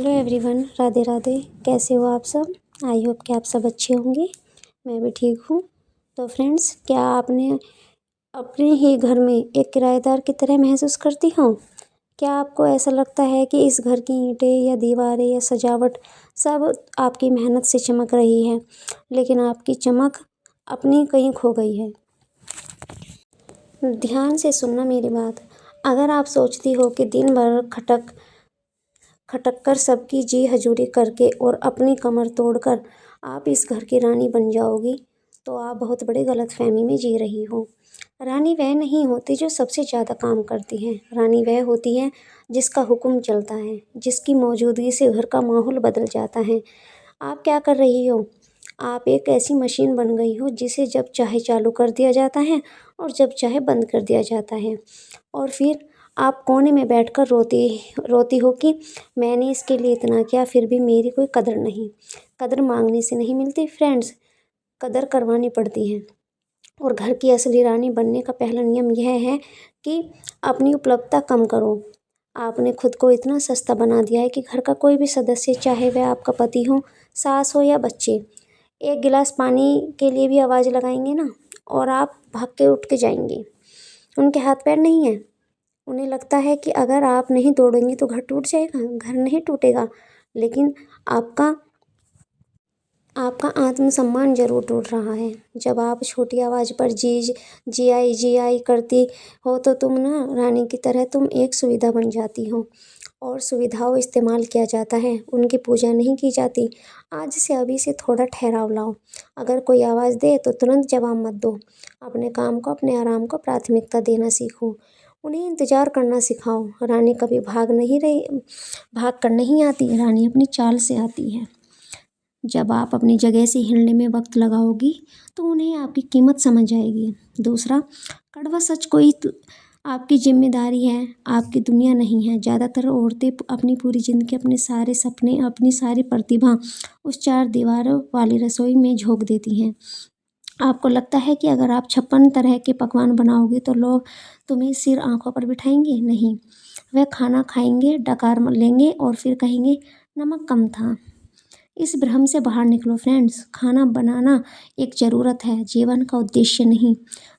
Hello everyone, Radhe Radhe. कैसे हो आप सब? आई होप कि आप सब अच्छे होंगे। मैं भी ठीक हूँ। तो फ्रेंड्स, क्या आपने अपने ही घर में एक किराएदार की तरह महसूस करती हो? क्या आपको ऐसा लगता है कि इस घर की ईंटें या दीवारें या सजावट सब आपकी मेहनत से चमक रही है, लेकिन आपकी चमक अपनी कहीं खो गई है? ध्यान से सुनना मेरी बात। अगर आप सोचती हो कि दिन भर खटक कर सबकी जी हजूरी करके और अपनी कमर तोड़कर आप इस घर की रानी बन जाओगी, तो आप बहुत बड़ी गलतफहमी में जी रही हो। रानी वह नहीं होती जो सबसे ज़्यादा काम करती है। रानी वह होती है जिसका हुक्म चलता है, जिसकी मौजूदगी से घर का माहौल बदल जाता है। आप क्या कर रही हो? आप एक ऐसी मशीन बन गई हो जिसे जब चाहे चालू कर दिया जाता है और जब चाहे बंद कर दिया जाता है। और फिर आप कोने में बैठकर रोती रोती हो कि मैंने इसके लिए इतना किया, फिर भी मेरी कोई कदर नहीं। कदर मांगने से नहीं मिलती फ्रेंड्स, कदर करवानी पड़ती है। और घर की असली रानी बनने का पहला नियम यह है कि अपनी उपलब्धता कम करो। आपने खुद को इतना सस्ता बना दिया है कि घर का कोई भी सदस्य, चाहे वह आपका पति हो, सास हो या बच्चे, एक गिलास पानी के लिए भी आवाज़ लगाएंगे ना, और आप भाग के उठ के जाएंगे। उनके हाथ पैर नहीं है। उन्हें लगता है कि अगर आप नहीं दौड़ेंगी तो घर टूट जाएगा। घर नहीं टूटेगा, लेकिन आपका आपका आत्मसम्मान जरूर टूट रहा है। जब आप छोटी आवाज़ पर जी आई करती हो तो तुम ना रानी की तरह तुम एक सुविधा बन जाती हो। और सुविधाओं इस्तेमाल किया जाता है, उनकी पूजा नहीं की जाती। आज से अभी से थोड़ा ठहराव लाओ। अगर कोई आवाज़ दे तो तुरंत जवाब मत दो। अपने काम को, अपने आराम को प्राथमिकता देना सीखो। उन्हें इंतज़ार करना सिखाओ। रानी कभी भाग कर नहीं आती, रानी अपनी चाल से आती है। जब आप अपनी जगह से हिलने में वक्त लगाओगी तो उन्हें आपकी कीमत समझ आएगी। दूसरा, कड़वा सच, कोई आपकी जिम्मेदारी है, आपकी दुनिया नहीं है। ज़्यादातर औरतें अपनी पूरी ज़िंदगी, अपने सारे सपने, अपनी सारी प्रतिभा उस 4 दीवारों वाली रसोई में झोंक देती हैं। आपको लगता है कि अगर आप 56 तरह के पकवान बनाओगे तो लोग तुम्हें सिर आंखों पर बिठाएंगे? नहीं, वह खाना खाएंगे, डकार लेंगे और फिर कहेंगे नमक कम था। इस भ्रम से बाहर निकलो फ्रेंड्स। खाना बनाना एक ज़रूरत है, जीवन का उद्देश्य नहीं।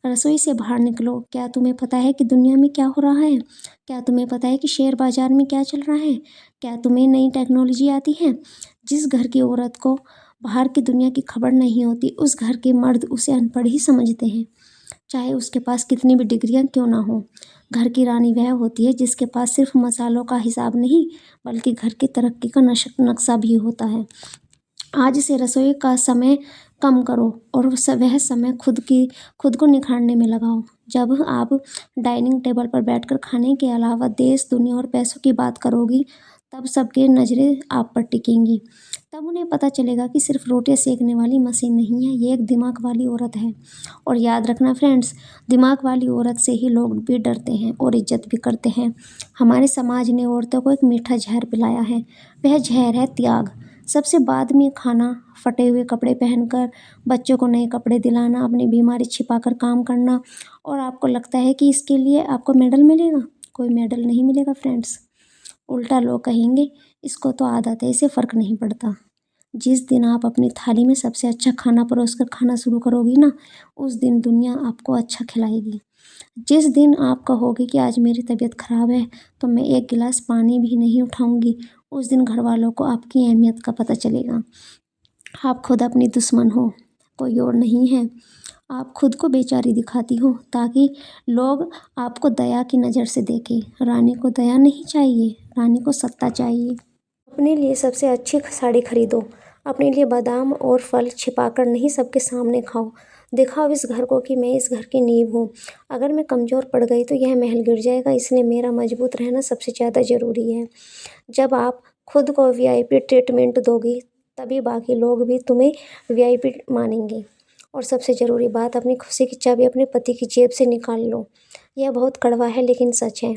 रसोई से बाहर निकलो। क्या तुम्हें पता है कि दुनिया में क्या हो रहा है? क्या तुम्हें पता है कि शेयर बाजार में क्या चल रहा है? क्या तुम्हें नई टेक्नोलॉजी आती है? जिस घर की औरत को बाहर की दुनिया की खबर नहीं होती, उस घर के मर्द उसे अनपढ़ ही समझते हैं, चाहे उसके पास कितनी भी डिग्रियां क्यों ना हो। घर की रानी वह होती है जिसके पास सिर्फ मसालों का हिसाब नहीं, बल्कि घर की तरक्की का नक्शा भी होता है। आज से रसोई का समय कम करो और वह समय खुद को निखारने में लगाओ। जब आप डाइनिंग टेबल पर बैठकर खाने के अलावा देश, दुनिया और पैसों की बात करोगी, तब सबकी नज़रें आप पर टिकेंगी। तब उन्हें पता चलेगा कि सिर्फ रोटियां सेकने वाली मशीन नहीं है, ये एक दिमाग वाली औरत है। और याद रखना फ्रेंड्स, दिमाग वाली औरत से ही लोग भी डरते हैं और इज्जत भी करते हैं। हमारे समाज ने औरतों को एक मीठा जहर पिलाया है। वह जहर है त्याग। सबसे बाद में खाना, फटे हुए कपड़े पहनकर, बच्चों को नए कपड़े दिलाना, अपनी बीमारी छिपाकर काम करना। और आपको लगता है कि इसके लिए आपको मेडल मिलेगा? कोई मेडल नहीं मिलेगा फ्रेंड्स। उल्टा लोग कहेंगे इसको तो आदत है, इसे फ़र्क नहीं पड़ता। जिस दिन आप अपनी थाली में सबसे अच्छा खाना परोसकर खाना शुरू करोगी ना, उस दिन दुनिया आपको अच्छा खिलाएगी। जिस दिन आप कहोगे कि आज मेरी तबीयत खराब है तो मैं एक गिलास पानी भी नहीं उठाऊंगी, उस दिन घर वालों को आपकी अहमियत का पता चलेगा। आप खुद अपनी दुश्मन हो, कोई और नहीं है। आप खुद को बेचारी दिखाती हो ताकि लोग आपको दया की नज़र से देखें। रानी को दया नहीं चाहिए, रानी को सत्ता चाहिए। अपने लिए सबसे अच्छी साड़ी खरीदो। अपने लिए बादाम और फल छिपाकर नहीं, सबके सामने खाओ। दिखाओ इस घर को कि मैं इस घर की नींव हूँ। अगर मैं कमज़ोर पड़ गई तो यह महल गिर जाएगा, इसलिए मेरा मजबूत रहना सबसे ज़्यादा ज़रूरी है। जब आप खुद को वीआईपी ट्रीटमेंट दोगी, तभी बाकी लोग भी तुम्हें वीआईपी मानेंगे। और सबसे ज़रूरी बात, अपनी खुशी की चाबी अपने पति की जेब से निकाल लो। यह बहुत कड़वा है लेकिन सच है।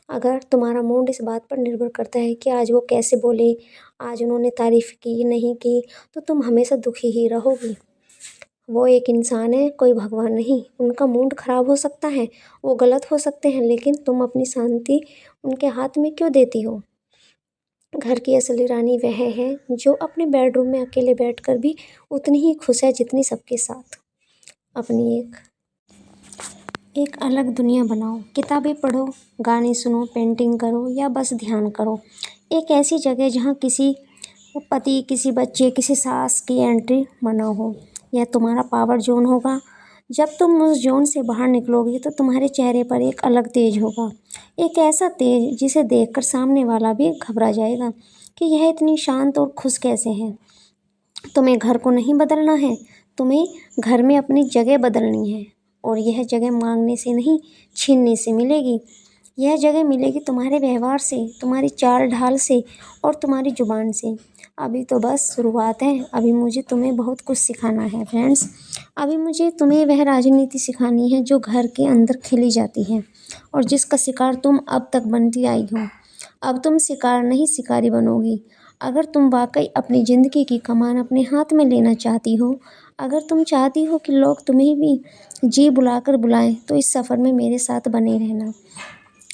अगर तुम्हारा मूड इस बात पर निर्भर करता है कि आज वो कैसे बोले, आज उन्होंने तारीफ़ की नहीं की, तो तुम हमेशा दुखी ही रहोगी। वो एक इंसान है, कोई भगवान नहीं। उनका मूड ख़राब हो सकता है, वो गलत हो सकते हैं, लेकिन तुम अपनी शांति उनके हाथ में क्यों देती हो? घर की असली रानी वह है जो अपने बेडरूम में अकेले बैठकर भी उतनी ही खुश है जितनी सबके साथ। अपनी एक अलग दुनिया बनाओ, किताबें पढ़ो, गाने सुनो, पेंटिंग करो या बस ध्यान करो। एक ऐसी जगह जहाँ किसी पति, किसी बच्चे, किसी सास की एंट्री मना हो। यह तुम्हारा पावर जोन होगा। जब तुम उस जोन से बाहर निकलोगी तो तुम्हारे चेहरे पर एक अलग तेज होगा, एक ऐसा तेज जिसे देखकर सामने वाला भी घबरा जाएगा कि यह इतनी शांत और खुश कैसे है। तुम्हें घर को नहीं बदलना है, तुम्हें घर में अपनी जगह बदलनी है। और यह जगह मांगने से नहीं, छीनने से मिलेगी। यह जगह मिलेगी तुम्हारे व्यवहार से, तुम्हारी चाल ढाल से और तुम्हारी जुबान से। अभी तो बस शुरुआत है। अभी मुझे तुम्हें बहुत कुछ सिखाना है फ्रेंड्स। अभी मुझे तुम्हें वह राजनीति सिखानी है जो घर के अंदर खेली जाती है और जिसका शिकार तुम अब तक बनती आई हो। अब तुम शिकार नहीं, शिकारी बनोगी। अगर तुम वाकई अपनी ज़िंदगी की कमान अपने हाथ में लेना चाहती हो, अगर तुम चाहती हो कि लोग तुम्हें भी जी बुलाकर बुलाएं, तो इस सफ़र में मेरे साथ बने रहना।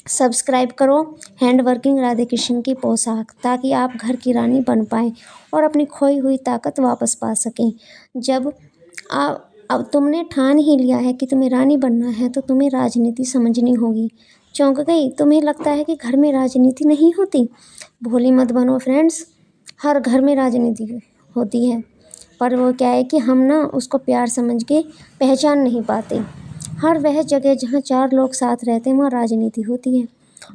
सब्सक्राइब करो हैंड वर्किंग राधे कृष्ण की पोशाक, ताकि आप घर की रानी बन पाएँ और अपनी खोई हुई ताकत वापस पा सकें। जब अब तुमने ठान ही लिया है कि तुम्हें रानी बनना है, तो तुम्हें राजनीति समझनी होगी। चौंक गई? तुम्हें लगता है कि घर में राजनीति नहीं होती? भोली मत बनो फ्रेंड्स, हर घर में राजनीति होती है, पर वो क्या है कि हम ना उसको प्यार समझ के पहचान नहीं पाते। हर वह जगह जहाँ चार लोग साथ रहते हैं वहाँ राजनीति होती है।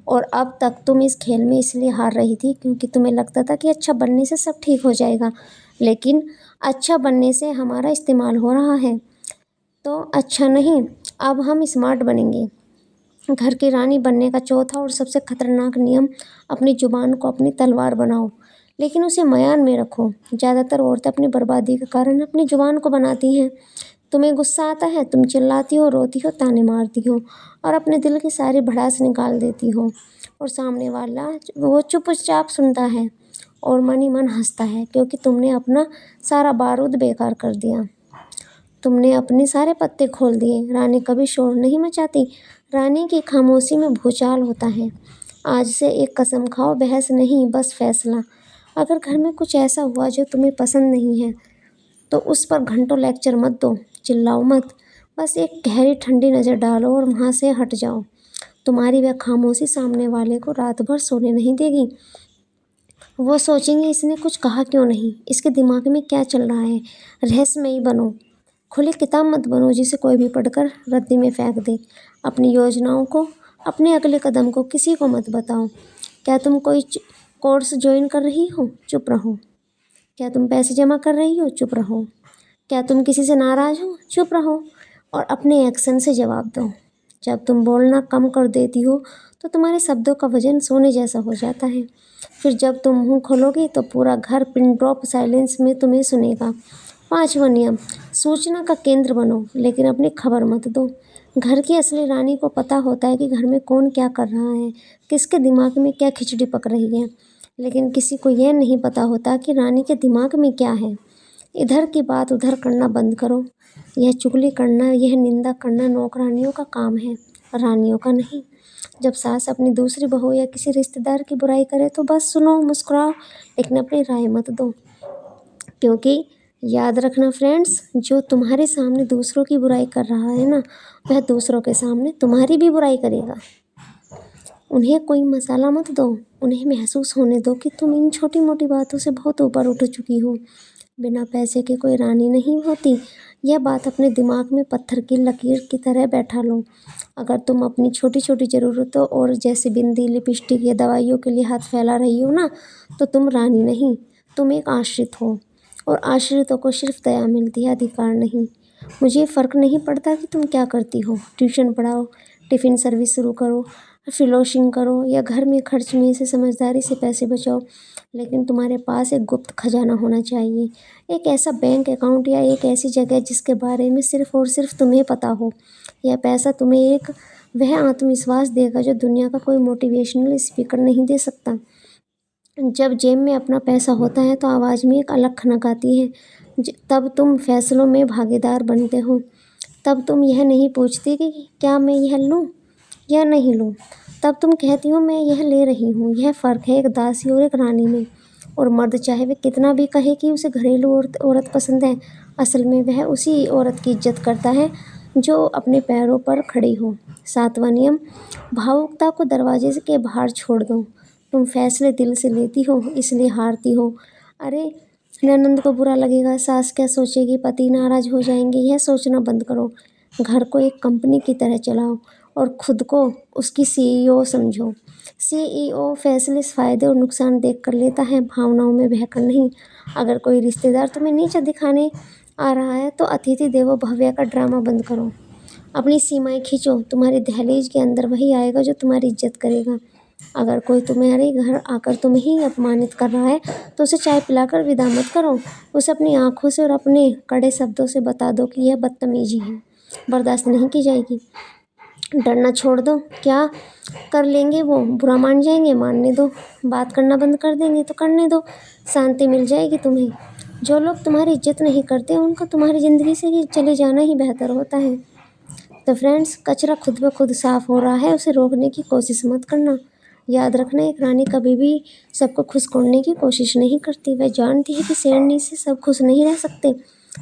और अब तक तुम इस खेल में इसलिए हार रही थी क्योंकि तुम्हें लगता था कि अच्छा बनने से सब ठीक हो जाएगा, लेकिन अच्छा बनने से हमारा इस्तेमाल हो रहा है। तो अच्छा नहीं, अब हम स्मार्ट बनेंगे। घर की रानी बनने का चौथा और सबसे खतरनाक नियम, अपनी जुबान को अपनी तलवार बनाओ, लेकिन उसे म्यान में रखो। ज़्यादातर औरतें अपनी बर्बादी के कारण अपनी जुबान को बनाती हैं। तुम्हें गुस्सा आता है, तुम चिल्लाती हो, रोती हो, ताने मारती हो और अपने दिल की सारी भड़ास निकाल देती हो। और सामने वाला वो चुपचाप सुनता है और मन ही मन हंसता है, क्योंकि तुमने अपना सारा बारूद बेकार कर दिया। तुमने अपने सारे पत्ते खोल दिए। रानी कभी शोर नहीं मचाती, रानी की खामोशी में भूचाल होता है। आज से एक कसम खाओ, बहस नहीं बस फैसला। अगर घर में कुछ ऐसा हुआ जो तुम्हें पसंद नहीं है, तो उस पर घंटों लेक्चर मत दो, चिल्लाओ मत, बस एक गहरी ठंडी नज़र डालो और वहाँ से हट जाओ। तुम्हारी वह खामोशी सामने वाले को रात भर सोने नहीं देगी। वो सोचेंगे इसने कुछ कहा क्यों नहीं, इसके दिमाग में क्या चल रहा है। रहस्यमयी बनो, खुली किताब मत बनो जिसे कोई भी पढ़कर रद्दी में फेंक दे। अपनी योजनाओं को, अपने अगले कदम को किसी को मत बताओ। क्या तुम कोई कोर्स ज्वाइन कर रही हो? चुप रहो। क्या तुम पैसे जमा कर रही हो? चुप रहो। क्या तुम किसी से नाराज़ हो? चुप रहो और अपने एक्शन से जवाब दो। जब तुम बोलना कम कर देती हो तो तुम्हारे शब्दों का वजन सोने जैसा हो जाता है। फिर जब तुम मुंह खोलोगे तो पूरा घर पिन ड्रॉप साइलेंस में तुम्हें सुनेगा। 5वां नियम, सूचना का केंद्र बनो, लेकिन अपनी खबर मत दो। घर की असली रानी को पता होता है कि घर में कौन क्या कर रहा है, किसके दिमाग में क्या खिचड़ी पक रही है, लेकिन किसी को यह नहीं पता होता कि रानी के दिमाग में क्या है। इधर की बात उधर करना बंद करो। यह चुगली करना, यह निंदा करना नौकरानियों का काम है, रानियों का नहीं। जब सास अपनी दूसरी बहू या किसी रिश्तेदार की बुराई करे तो बस सुनो, मुस्कुराओ, लेकिन अपनी राय मत दो। क्योंकि याद रखना फ्रेंड्स, जो तुम्हारे सामने दूसरों की बुराई कर रहा है ना, वह दूसरों के सामने तुम्हारी भी बुराई करेगा। उन्हें कोई मसाला मत दो, उन्हें महसूस होने दो कि तुम इन छोटी मोटी बातों से बहुत ऊपर उठ चुकी हो। बिना पैसे के कोई रानी नहीं होती, यह बात अपने दिमाग में पत्थर की लकीर की तरह बैठा लो। अगर तुम अपनी छोटी छोटी ज़रूरतों और जैसे बिंदी, लिपस्टिक या दवाइयों के लिए हाथ फैला रही हो ना, तो तुम रानी नहीं, तुम एक आश्रित हो। और आश्रितों को सिर्फ दया मिलती है, अधिकार नहीं। मुझे फ़र्क नहीं पड़ता कि तुम क्या करती हो, ट्यूशन पढ़ाओ, टिफ़िन सर्विस शुरू करो, फ्रीलांसिंग करो या घर में खर्च में से समझदारी से पैसे बचाओ, लेकिन तुम्हारे पास एक गुप्त खजाना होना चाहिए। एक ऐसा बैंक अकाउंट या एक ऐसी जगह जिसके बारे में सिर्फ और सिर्फ तुम्हें पता हो। यह पैसा तुम्हें एक वह आत्मविश्वास देगा जो दुनिया का कोई मोटिवेशनल स्पीकर नहीं दे सकता। जब जेब में अपना पैसा होता है तो आवाज़ में एक अलग खनक आती है। तब तुम फैसलों में भागीदार बनते हो। तब तुम यह नहीं पूछती कि क्या मैं यह लूँ या नहीं लूँ। तब तुम कहती हो मैं यह ले रही हूँ। यह फ़र्क है एक दासी और एक रानी में। और मर्द चाहे वह कितना भी कहे कि उसे घरेलू औरत पसंद है, असल में वह उसी औरत की इज्जत करता है जो अपने पैरों पर खड़ी हो। 7वां नियम, भावुकता को दरवाजे के बाहर छोड़ दो। तुम फैसले दिल से लेती हो इसलिए हारती हो। अरे ननंद को बुरा लगेगा, सास क्या सोचेगी, पति नाराज हो जाएंगे, यह सोचना बंद करो। घर को एक कंपनी की तरह चलाओ और खुद को उसकी सीईओ समझो। सीईओ फैसले फायदे और नुकसान देख कर लेता है, भावनाओं में बहकर नहीं। अगर कोई रिश्तेदार तुम्हें नीचा दिखाने आ रहा है तो अतिथि देवो भव्य का ड्रामा बंद करो। अपनी सीमाएं खींचो। तुम्हारी दहलीज के अंदर वही आएगा जो तुम्हारी इज्जत करेगा। अगर कोई तुम्हारे घर आकर तुम्हें ही अपमानित कर रहा है तो उसे चाय पिलाकर विदा मत करो। उसे अपनी आंखों से और अपने कड़े शब्दों से बता दो कि यह बदतमीजी है, बर्दाश्त नहीं की जाएगी। डरना छोड़ दो। क्या कर लेंगे वो? बुरा मान जाएंगे, मानने दो। बात करना बंद कर देंगे तो करने दो, शांति मिल जाएगी तुम्हें। जो लोग तुम्हारी इज्जत नहीं करते उनका तुम्हारी ज़िंदगी से ही चले जाना ही बेहतर होता है। तो फ्रेंड्स, कचरा खुद ब खुद साफ हो रहा है, उसे रोकने की कोशिश मत करना। याद रखना, एक रानी कभी भी सबको खुश करने की कोशिश नहीं करती। वह जानती है कि शेरनी से सब खुश नहीं रह सकते,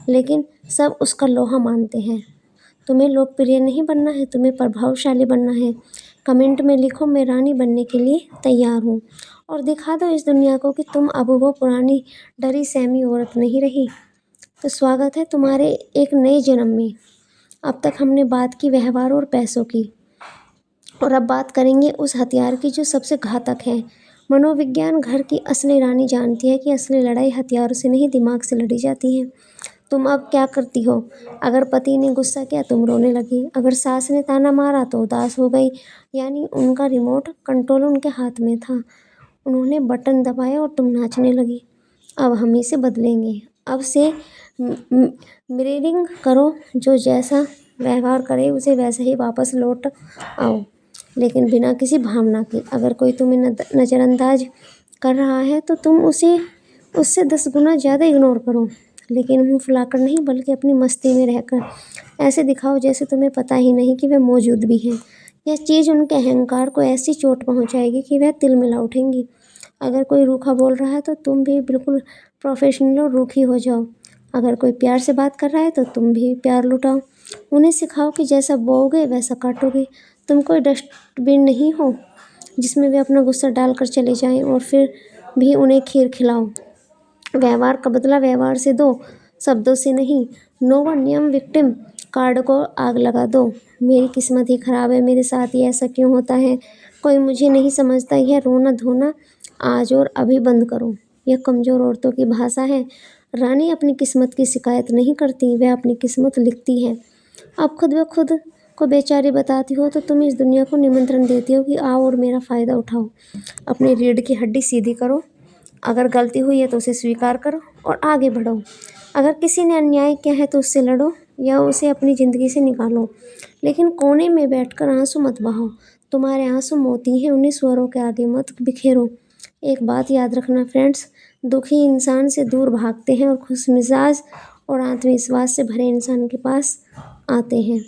लेकिन सब उसका लोहा मानते हैं। तुम्हें लोकप्रिय नहीं बनना है, तुम्हें प्रभावशाली बनना है। कमेंट में लिखो मैं रानी बनने के लिए तैयार हूँ और दिखा दो इस दुनिया को कि तुम अब वो पुरानी डरी सहमी औरत नहीं रही। तो स्वागत है तुम्हारे एक नए जन्म में। अब तक हमने बात की व्यवहार और पैसों की, और अब बात करेंगे उस हथियार की जो सबसे घातक है, मनोविज्ञान। घर की असली रानी जानती है कि असली लड़ाई हथियारों से नहीं, दिमाग से लड़ी जाती है। तुम अब क्या करती हो? अगर पति ने गुस्सा किया तुम रोने लगी, अगर सास ने ताना मारा तो उदास हो गई, यानी उनका रिमोट कंट्रोल उनके हाथ में था। उन्होंने बटन दबाया और तुम नाचने लगी। अब हम इसे बदलेंगे। अब से मिररिंग करो, जो जैसा व्यवहार करे उसे वैसे ही वापस लौट आओ, लेकिन बिना किसी भावना के। अगर कोई तुम्हें नज़रअंदाज कर रहा है तो तुम उससे 10 गुना ज़्यादा इग्नोर करो, लेकिन मुंह फुलाकर नहीं, बल्कि अपनी मस्ती में रहकर ऐसे दिखाओ जैसे तुम्हें पता ही नहीं कि वे मौजूद भी हैं। यह चीज़ उनके अहंकार को ऐसी चोट पहुंचाएगी कि वह तिलमिला उठेंगी। अगर कोई रूखा बोल रहा है तो तुम भी बिल्कुल प्रोफेशनल और रूखी हो जाओ। अगर कोई प्यार से बात कर रहा है तो तुम भी प्यार लुटाओ। उन्हें सिखाओ कि जैसा बोओगे वैसा काटोगे। तुम कोई डस्टबिन नहीं हो जिसमें वे अपना गुस्सा डालकर चले जाएं और फिर भी उन्हें खीर खिलाओ। व्यवहार का बदला व्यवहार से दो, शब्दों से नहीं। 9वां नियम, विक्टिम कार्ड को आग लगा दो। मेरी किस्मत ही खराब है, मेरे साथ ही ऐसा क्यों होता है, कोई मुझे नहीं समझता। यह रोना धोना आज और अभी बंद करो। यह कमज़ोर औरतों की भाषा है। रानी अपनी किस्मत की शिकायत नहीं करती, वह अपनी किस्मत लिखती है। अब खुद ब खुद को बेचारी बताती हो तो तुम इस दुनिया को निमंत्रण देती हो कि आओ और मेरा फ़ायदा उठाओ। अपनी रीढ़ की हड्डी सीधी करो। अगर गलती हुई है तो उसे स्वीकार करो और आगे बढ़ो। अगर किसी ने अन्याय किया है तो उससे लड़ो या उसे अपनी ज़िंदगी से निकालो, लेकिन कोने में बैठकर आंसू मत बहाओ। तुम्हारे आंसू मोती हैं, उन्हें स्वरों के आगे मत बिखेरो। एक बात याद रखना फ्रेंड्स, दुखी इंसान से दूर भागते हैं और खुशमिजाज और आत्मविश्वास से भरे इंसान के पास आते हैं।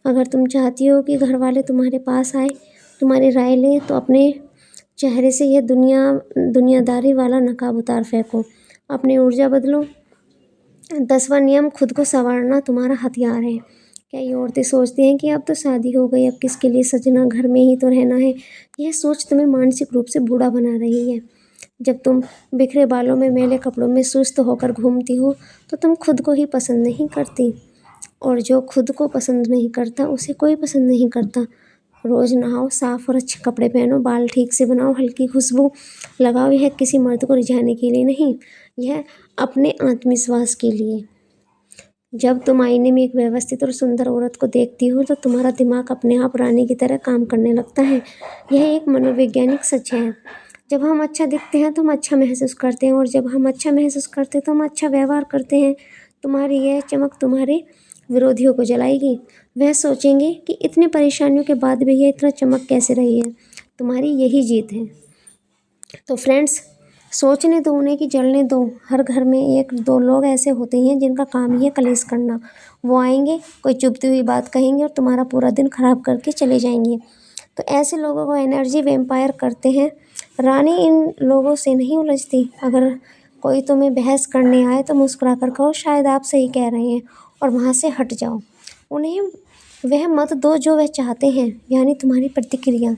अगर तुम चाहती हो कि घर वाले तुम्हारे पास आए, तुम्हारी राय लें, तो अपने चेहरे से यह दुनियादारी वाला नकाब उतार फेंको। अपनी ऊर्जा बदलो। 10वां नियम, खुद को संवारना तुम्हारा हथियार है। कई औरतें सोचती हैं कि अब तो शादी हो गई, अब किसके लिए सजना, घर में ही तो रहना है। यह सोच तुम्हें मानसिक रूप से बूढ़ा बना रही है। जब तुम बिखरे बालों में, मैले कपड़ों में सुस्त होकर घूमती हो तो तुम खुद को ही पसंद नहीं करती, और जो खुद को पसंद नहीं करता उसे कोई पसंद नहीं करता। रोज़ नहाओ, साफ और अच्छे कपड़े पहनो, बाल ठीक से बनाओ, हल्की खुशबू लगाओ। यह किसी मर्द को रिझाने के लिए नहीं, यह अपने आत्मविश्वास के लिए। जब तुम आईने में एक व्यवस्थित और सुंदर औरत को देखती हो तो तुम्हारा दिमाग अपने आप रानी की तरह काम करने लगता है। यह एक मनोवैज्ञानिक सच है। जब हम अच्छा दिखते हैं तो हम अच्छा महसूस करते हैं, और जब हम अच्छा महसूस करते हैं तो हम अच्छा व्यवहार करते हैं। तुम्हारी यह चमक तुम्हारे विरोधियों को जलाएगी। वह सोचेंगे कि इतनी परेशानियों के बाद भी ये इतना चमक कैसे रही है। तुम्हारी यही जीत है। तो फ्रेंड्स, सोचने दो उन्हें कि जलने दो। हर घर में 1-2 लोग ऐसे होते हैं जिनका काम ही है कलेश करना। वो आएंगे, कोई चुभती हुई बात कहेंगे और तुम्हारा पूरा दिन खराब करके चले जाएंगे। तो ऐसे लोगों को एनर्जी वैम्पायर करते हैं। रानी इन लोगों से नहीं उलझती। अगर कोई तुम्हें बहस करने आए तो मुस्कुरा कर कहो शायद आप सही कह रहे हैं और वहाँ से हट जाओ। उन्हें वह मत दो जो वह चाहते हैं, यानी तुम्हारी प्रतिक्रिया।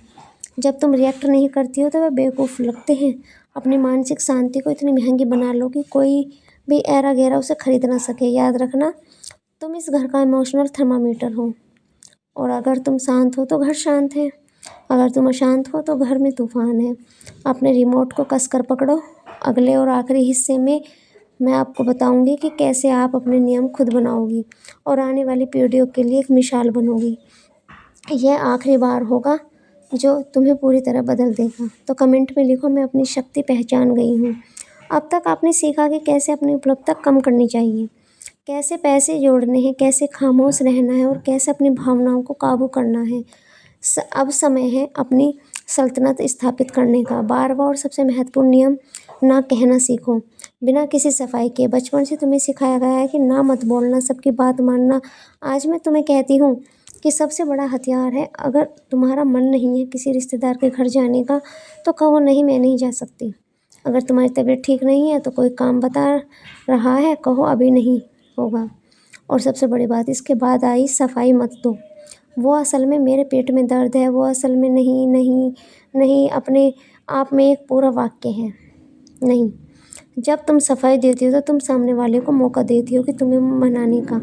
जब तुम रिएक्ट नहीं करती हो तो वह बेवकूफ़ लगते हैं। अपनी मानसिक शांति को इतनी महंगी बना लो कि कोई भी ऐरा गैरा उसे खरीद ना सके। याद रखना, तुम इस घर का इमोशनल थर्मामीटर हो, और अगर तुम शांत हो तो घर शांत है, अगर तुम अशांत हो तो घर में तूफान है। अपने रिमोट को कसकर पकड़ो। अगले और आखिरी हिस्से में मैं आपको बताऊंगी कि कैसे आप अपने नियम खुद बनाओगी और आने वाली पीढ़ियों के लिए एक मिसाल बनोगी। यह आखिरी बार होगा जो तुम्हें पूरी तरह बदल देगा। तो कमेंट में लिखो, मैं अपनी शक्ति पहचान गई हूँ। अब तक आपने सीखा कि कैसे अपनी उपलब्धता कम करनी चाहिए, कैसे पैसे जोड़ने हैं, कैसे खामोश रहना है और कैसे अपनी भावनाओं को काबू करना है। अब समय है अपनी सल्तनत स्थापित करने का। बारवा और सबसे महत्वपूर्ण नियम, ना कहना सीखो बिना किसी सफाई के। बचपन से तुम्हें सिखाया गया है कि ना मत बोलना, सबकी बात मानना। आज मैं तुम्हें कहती हूँ कि सबसे बड़ा हथियार है, अगर तुम्हारा मन नहीं है किसी रिश्तेदार के घर जाने का तो कहो नहीं, मैं नहीं जा सकती। अगर तुम्हारी तबीयत ठीक नहीं है तो कोई काम बता रहा है, कहो अभी नहीं होगा। और सबसे बड़ी बात, इसके बाद आई सफाई मत दो। वो असल में मेरे पेट में दर्द है, वो असल में नहीं नहीं नहीं अपने आप में एक पूरा वाक्य है। नहीं, जब तुम सफाई देती हो तो तुम सामने वाले को मौका देती हो कि तुम्हें मनाने का।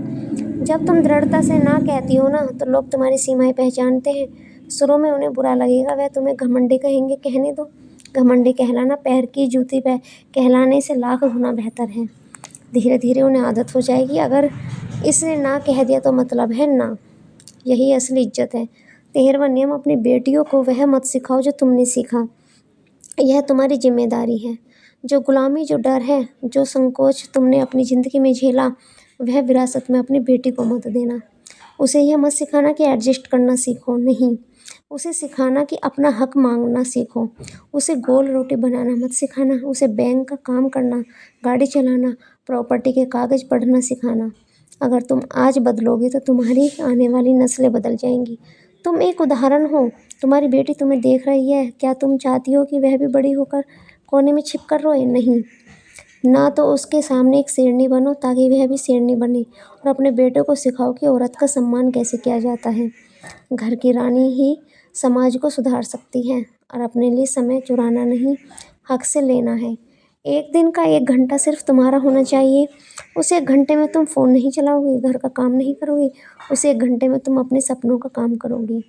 जब तुम दृढ़ता से ना कहती हो ना तो लोग तुम्हारी सीमाएं पहचानते हैं। शुरू में उन्हें बुरा लगेगा, वह तुम्हें घमंडी कहेंगे, कहने दो। घमंडी कहलाना पैर की जूती पे कहलाने से लाख गुना बेहतर है। धीरे धीरे उन्हें आदत हो जाएगी। अगर इसने ना कह दिया तो मतलब है ना। यही असली इज्जत है। 13वां नियम, अपनी बेटियों को वह मत सिखाओ जो तुमने सीखा। यह तुम्हारी जिम्मेदारी है। जो गुलामी, जो डर है, जो संकोच तुमने अपनी ज़िंदगी में झेला, वह विरासत में अपनी बेटी को मत देना। उसे यह मत सिखाना कि एडजस्ट करना सीखो, नहीं। उसे सिखाना कि अपना हक मांगना सीखो। उसे गोल रोटी बनाना मत सिखाना। उसे बैंक का काम करना, गाड़ी चलाना, प्रॉपर्टी के कागज़ पढ़ना सिखाना। अगर तुम आज बदलोगी तो तुम्हारी आने वाली नस्लें बदल जाएंगी। तुम एक उदाहरण हो। तुम्हारी बेटी तुम्हें देख रही है। क्या तुम चाहती हो कि वह भी बड़ी होकर कोने में छिप कर रोए? नहीं। ना तो उसके सामने एक शेरनी बनो ताकि वह भी शेरनी बने, और अपने बेटे को सिखाओ कि औरत का सम्मान कैसे किया जाता है। घर की रानी ही समाज को सुधार सकती है, और अपने लिए समय चुराना नहीं, हक से लेना है। एक दिन का 1 घंटा सिर्फ तुम्हारा होना चाहिए। उस 1 घंटे में तुम फ़ोन नहीं चलाओगी, घर का काम नहीं करोगी, उस 1 घंटे में तुम अपने सपनों का काम करोगी।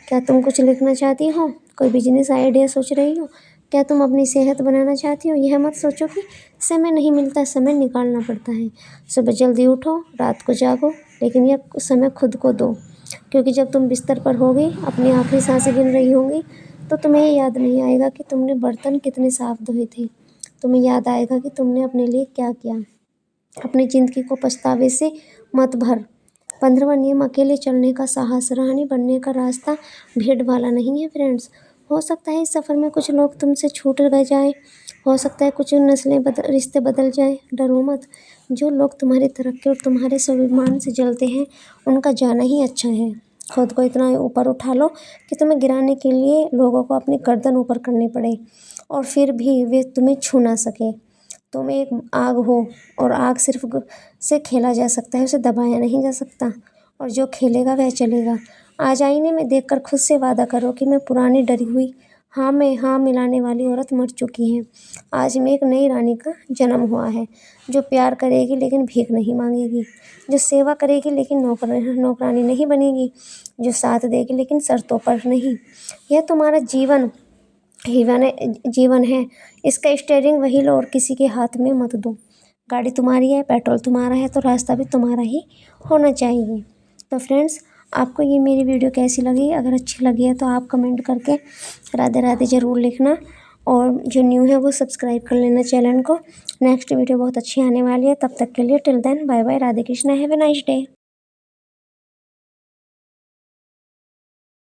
क्या तुम कुछ लिखना चाहती हो? कोई बिजनेस आइडिया सोच रही हो? क्या तुम अपनी सेहत बनाना चाहती हो? यह मत सोचो कि समय नहीं मिलता, समय निकालना पड़ता है। सुबह जल्दी उठो, रात को जागो, लेकिन यह समय खुद को दो। क्योंकि जब तुम बिस्तर पर होगी, अपनी आखिरी सांसें गिन रही होंगी, तो तुम्हें ये याद नहीं आएगा कि तुमने बर्तन कितने साफ धोए थे। तुम्हें याद आएगा कि तुमने अपने लिए क्या किया। अपनी ज़िंदगी को पछतावे से मत भर। 15वां नियम, अकेले चलने का साहस। रानी बनने का रास्ता भीड़ वाला नहीं है फ्रेंड्स। हो सकता है इस सफ़र में कुछ लोग तुमसे छूट रह जाए, हो सकता है कुछ रिश्ते बदल जाए। डरो मत। जो लोग तुम्हारी तरक्की और तुम्हारे स्वाभिमान से जलते हैं, उनका जाना ही अच्छा है। खुद को इतना ऊपर उठा लो कि तुम्हें गिराने के लिए लोगों को अपनी गर्दन ऊपर करनी पड़े, और फिर भी वे तुम्हें छू ना सके। तुम एक आग हो, और आग सिर्फ से खेला जा सकता है, उसे दबाया नहीं जा सकता। और जो खेलेगा वह चलेगा। आज आईने में देखकर खुद से वादा करो कि मैं पुरानी डरी हुई हाँ मिलाने वाली औरत मर चुकी है। आज में एक नई रानी का जन्म हुआ है, जो प्यार करेगी लेकिन भीख नहीं मांगेगी, जो सेवा करेगी लेकिन नौकरानी नहीं बनेगी, जो साथ देगी लेकिन शर्तों पर नहीं। यह तुम्हारा जीवन है। इसका स्टीयरिंग वही लो और किसी के हाथ में मत दो। गाड़ी तुम्हारी है, पेट्रोल तुम्हारा है, तो रास्ता भी तुम्हारा ही होना चाहिए। तो फ्रेंड्स, आपको ये मेरी वीडियो कैसी लगी? अगर अच्छी लगी है तो आप कमेंट करके राधे राधे ज़रूर लिखना, और जो न्यू है वो सब्सक्राइब कर लेना चैनल को। नेक्स्ट वीडियो बहुत अच्छी आने वाली है। तब तक के लिए till then bye bye. Radhe Krishna. Have a nice day.